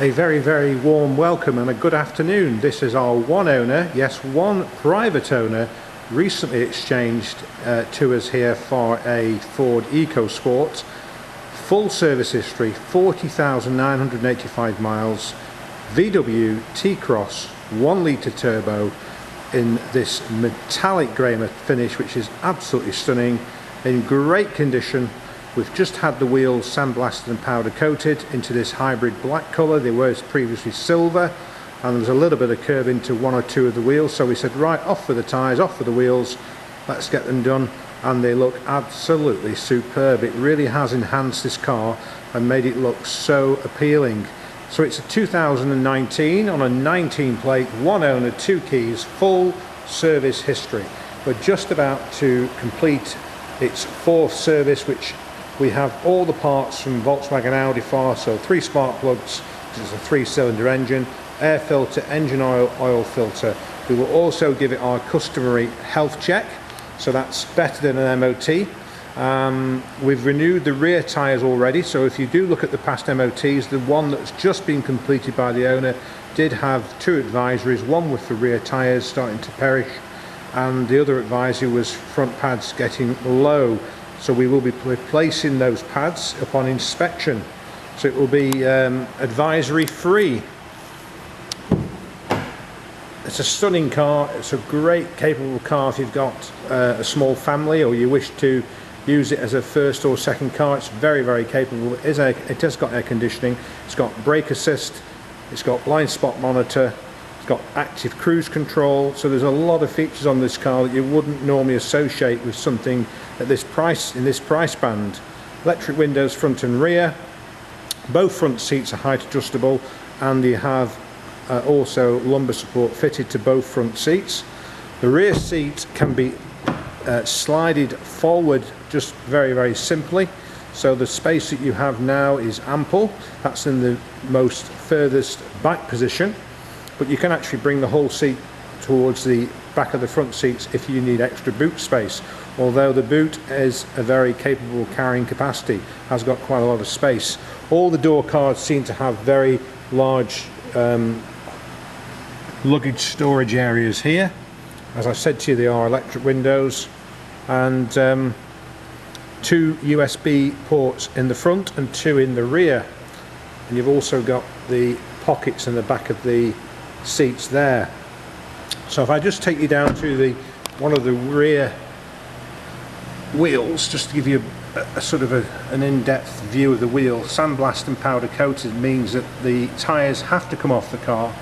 A very, very warm welcome and a good afternoon. This is our one owner, yes, one private owner, recently exchanged to us here for a Ford EcoSport. Full service history, 40,985 miles, VW T Cross, 1 litre turbo in this metallic grey finish, which is absolutely stunning, in great condition. We've just had the wheels sandblasted and powder coated into this hybrid black colour. They were previously silver, and there was a little bit of curb into one or two of the wheels, so we said, right, off with the tyres, off with the wheels, let's get them done. And they look absolutely superb. It really has enhanced this car and made it look so appealing. So it's a 2019 on a 19 plate, one owner, 2 keys, full service history. We're just about to complete its 4th service, which we have all the parts from Volkswagen Audi for, so 3 spark plugs, it's a 3-cylinder engine, air filter, engine oil, oil filter. We will also give it our customary health check, so that's better than an MOT. We've renewed the rear tyres already, so if you do look at the past MOTs, the one that's just been completed by the owner did have 2 advisories, one with the rear tyres starting to perish, and the other advisory was front pads getting low. So we will be replacing those pads upon inspection. So it will be advisory free. It's a stunning car. It's a great capable car if you've got a small family or you wish to use it as a first or second car. It's very, very capable. It has got air conditioning. It's got brake assist. It's got blind spot monitor. It's got active cruise control, so there's a lot of features on this car that you wouldn't normally associate with something at this price, in this price band. Electric windows front and rear, both front seats are height adjustable, and you have also lumbar support fitted to both front seats. The rear seat can be slided forward just very, very simply, so the space that you have now is ample. That's in the most furthest back position. But you can actually bring the whole seat towards the back of the front seats if you need extra boot space. Although the boot is a very capable carrying capacity, has got quite a lot of space. All the door cards seem to have very large luggage storage areas here. As I said to you, they are electric windows, and 2 USB ports in the front and 2 in the rear. And you've also got the pockets in the back of the seats there. So if I just take you down to one of the rear wheels, just to give you a sort of an in-depth view of the wheel. Sandblast and powder coated means that the tyres have to come off the car,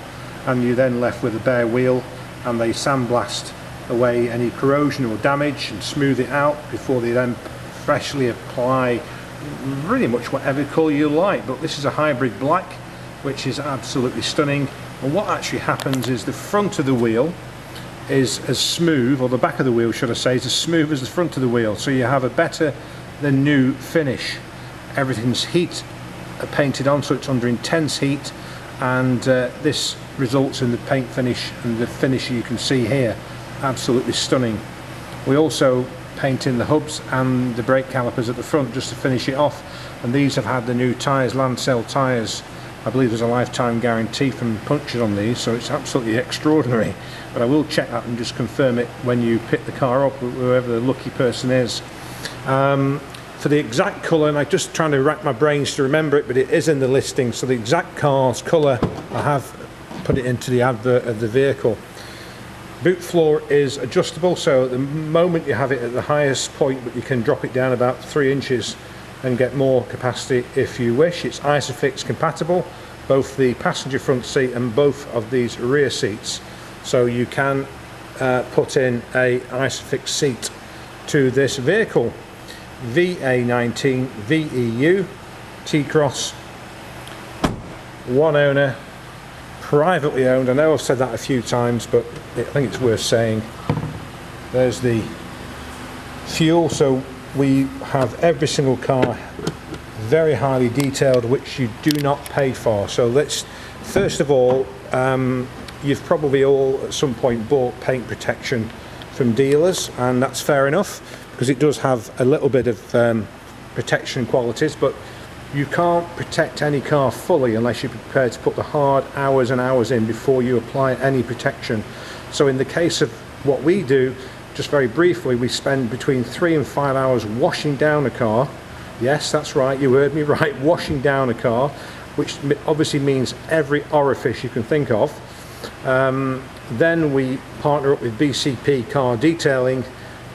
and you're then left with a bare wheel, and they sandblast away any corrosion or damage and smooth it out before they then freshly apply really much whatever colour you like. But this is a hybrid black, which is absolutely stunning. And what actually happens is the front of the wheel is as smooth, or the back of the wheel should I say, is as smooth as the front of the wheel, so you have a better than new finish. Everything's heat painted on, so it's under intense heat, and this results in the paint finish and the finish you can see here. Absolutely stunning. We also paint in the hubs and the brake calipers at the front just to finish it off, and these have had the new tyres, Lancel tyres. I believe there's a lifetime guarantee from punctures on these, so it's absolutely extraordinary. But I will check that and just confirm it when you pick the car up, whoever the lucky person is. For the exact colour, and I'm just trying to rack my brains to remember it, but it is in the listing, so the exact car's colour, I have put it into the advert of the vehicle. Boot floor is adjustable, so at the moment you have it at the highest point, but you can drop it down about 3 inches and get more capacity if you wish. It's Isofix compatible, both the passenger front seat and both of these rear seats, so you can put in a Isofix seat to this vehicle. VA19 VEU T Cross, one owner, privately owned. I know I've said that a few times, but I think it's worth saying. There's the fuel, so we have every single car very highly detailed, which you do not pay for. So let's first of all, you've probably all at some point bought paint protection from dealers, and that's fair enough because it does have a little bit of protection qualities, but You can't protect any car fully unless you're prepared to put the hard hours and hours in before you apply any protection. So in the case of what we do, just very briefly, we spend between 3 and 5 hours washing down a car. Yes, that's right, you heard me right, washing down a car, which obviously means every orifice you can think of. Then we partner up with BCP Car Detailing,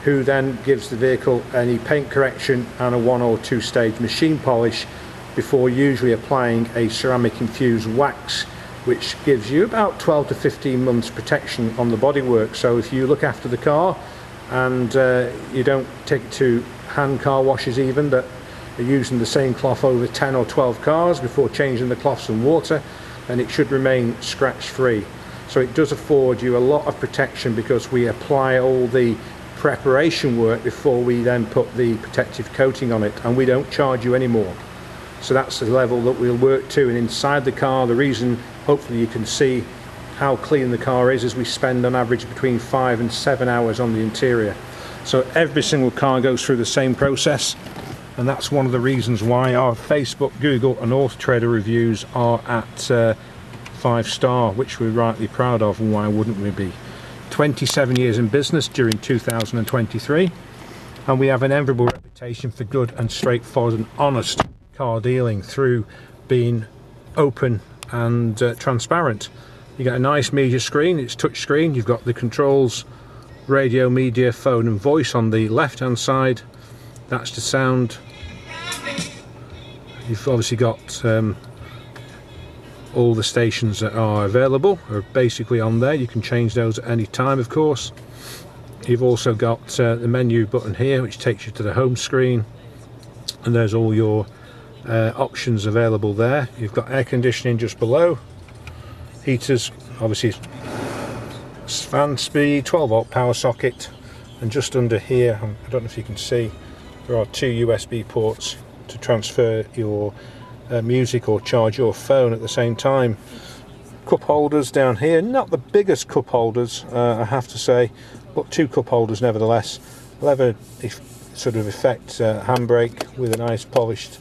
who then gives the vehicle any paint correction and a 1 or 2 stage machine polish before usually applying a ceramic infused wax, which gives you about 12 to 15 months protection on the bodywork. So if you look after the car and you don't take it to hand car washes even that are using the same cloth over 10 or 12 cars before changing the cloths and water, then it should remain scratch free. So it does afford you a lot of protection because we apply all the preparation work before we then put the protective coating on it, and we don't charge you any more. So that's the level that we'll work to. And inside the car, the reason hopefully you can see how clean the car is we spend on average between 5 and 7 hours on the interior. So every single car goes through the same process, and that's one of the reasons why our Facebook, Google and Auto Trader reviews are at 5-star, which we're rightly proud of, and why wouldn't we be? 27 years in business during 2023, and we have an enviable reputation for good and straightforward and honest car dealing through being open and transparent. You get a nice media screen, it's touch screen, you've got the controls, radio, media, phone and voice on the left hand side. That's the sound. You've obviously got all the stations that are available are basically on there. You can change those at any time, of course. You've also got the menu button here, which takes you to the home screen, and there's all your options available there. You've got air conditioning just below, heaters, obviously fan speed, 12-volt power socket, and just under here, I don't know if you can see, there are 2 USB ports to transfer your music or charge your phone at the same time. Cup holders down here, not the biggest cup holders I have to say, but 2 cup holders nevertheless. Leather sort of effect handbrake with a nice polished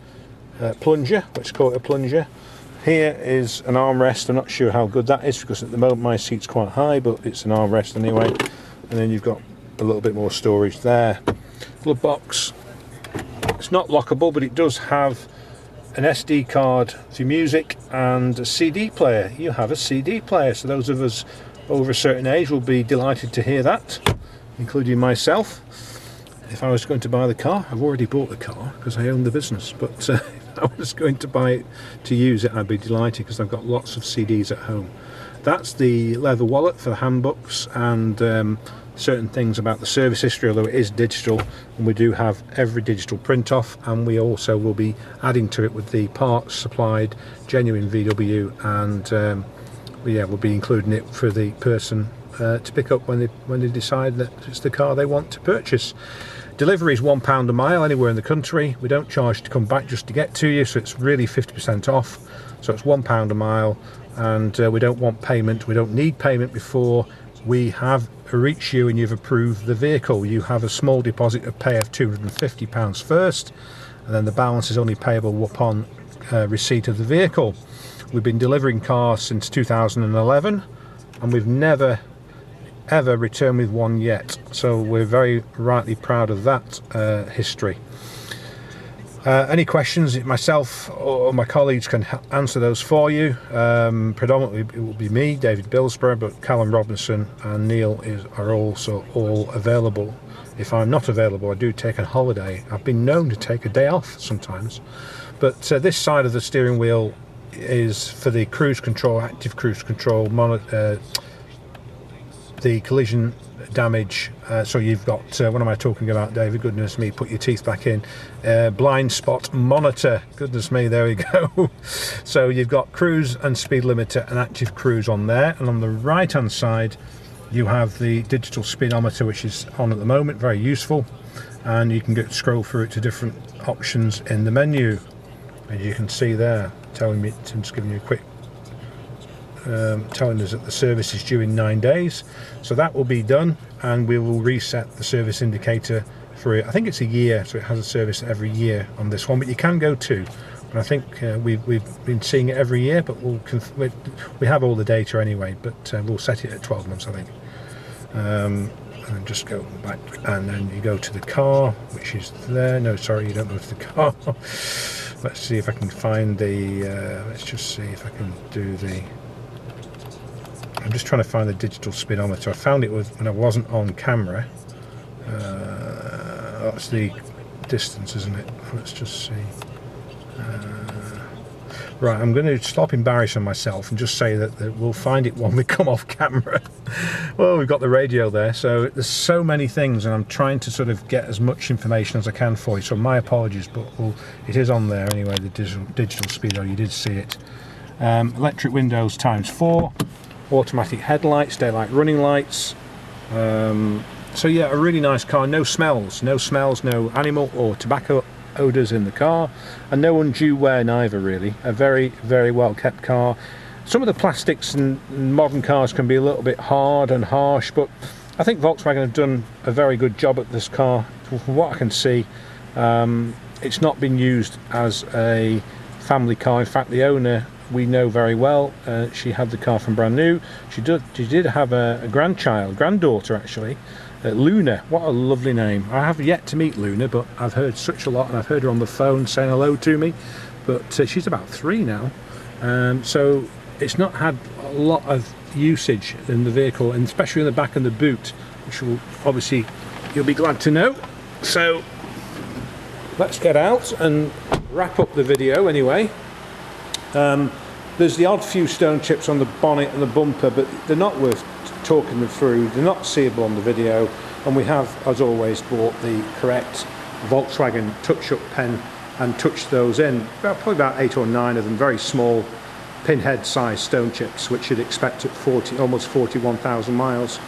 plunger, let's call it a plunger. Here is an armrest. I'm not sure how good that is because at the moment my seat's quite high, but it's an armrest anyway. And then you've got a little bit more storage there. Glove box. It's not lockable, but it does have an SD card for music and a CD player. You have a CD player, so those of us over a certain age will be delighted to hear that, including myself. If I was going to buy the car, I've already bought the car because I own the business, but if I was going to buy it to use it, I'd be delighted because I've got lots of CDs at home. That's the leather wallet for the handbooks and certain things about the service history, although it is digital, and we do have every digital print off, and we also will be adding to it with the parts supplied, genuine VW, and we'll be including it for the person to pick up when they decide that it's the car they want to purchase. Delivery is £1 a mile anywhere in the country. We don't charge to come back just to get to you, so it's really 50% off. So it's £1 a mile, and we don't want payment. We don't need payment before we have reached you and you've approved the vehicle. You have a small deposit of pay of £250 first, and then the balance is only payable upon receipt of the vehicle. We've been delivering cars since 2011, and we've never ever returned with one yet, so we're very rightly proud of that history. Any questions, myself or my colleagues can answer those for you. Predominantly it will be me, David Billsborough, but Callum Robinson and Neil are also all available. If I'm not available, I do take a holiday. I've been known to take a day off sometimes, but this side of the steering wheel is for the cruise control, active cruise control, the collision damage. So you've got, what am I talking about, David? Goodness me, put your teeth back in. Blind spot monitor. Goodness me, there we go. So you've got cruise and speed limiter and active cruise on there. And on the right hand side, you have the digital speedometer, which is on at the moment, very useful. And you can scroll through it to different options in the menu. And you can see there, telling me, I'm just giving you a quick telling us that the service is due in 9 days, so that will be done, and we will reset the service indicator for it. I think it's a year, so it has a service every year on this one, but you can go 2. And I think we've been seeing it every year, but we have all the data anyway, but we'll set it at 12 months, I think. And just go back, and then you go to the car, which is there. No, sorry, you don't go to the car. Let's see if I can find the, let's just see if I can do the, I'm just trying to find the digital speedometer. I found it when I wasn't on camera. That's the distance, isn't it? Let's just see. Right, I'm going to stop embarrassing myself and just say that we'll find it when we come off camera. Well, we've got the radio there, so there's so many things, and I'm trying to sort of get as much information as I can for you, so my apologies, but it is on there anyway, the digital speedo. You did see it. Electric windows ×4, automatic headlights, daylight running lights. So yeah, a really nice car. No smells, no animal or tobacco odours in the car, and no undue wear neither, really. A very, very well kept car. Some of the plastics in modern cars can be a little bit hard and harsh, but I think Volkswagen have done a very good job at this car. From what I can see, it's not been used as a family car. In fact, the owner we know very well. She had the car from brand new. She did have a granddaughter actually, Luna. What a lovely name. I have yet to meet Luna, but I've heard such a lot, and I've heard her on the phone saying hello to me. But she's about 3 now, so it's not had a lot of usage in the vehicle, and especially in the back and the boot, which will obviously you'll be glad to know. So let's get out and wrap up the video anyway. There's the odd few stone chips on the bonnet and the bumper, but they're not worth talking them through. They're not seeable on the video, and we have, as always, bought the correct Volkswagen touch-up pen and touched those in. Probably about 8 or 9 of them, very small pinhead sized stone chips, which you'd expect at almost 41,000 miles.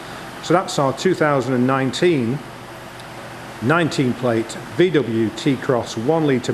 So that's our 2019 19 plate VW T Cross 1 litre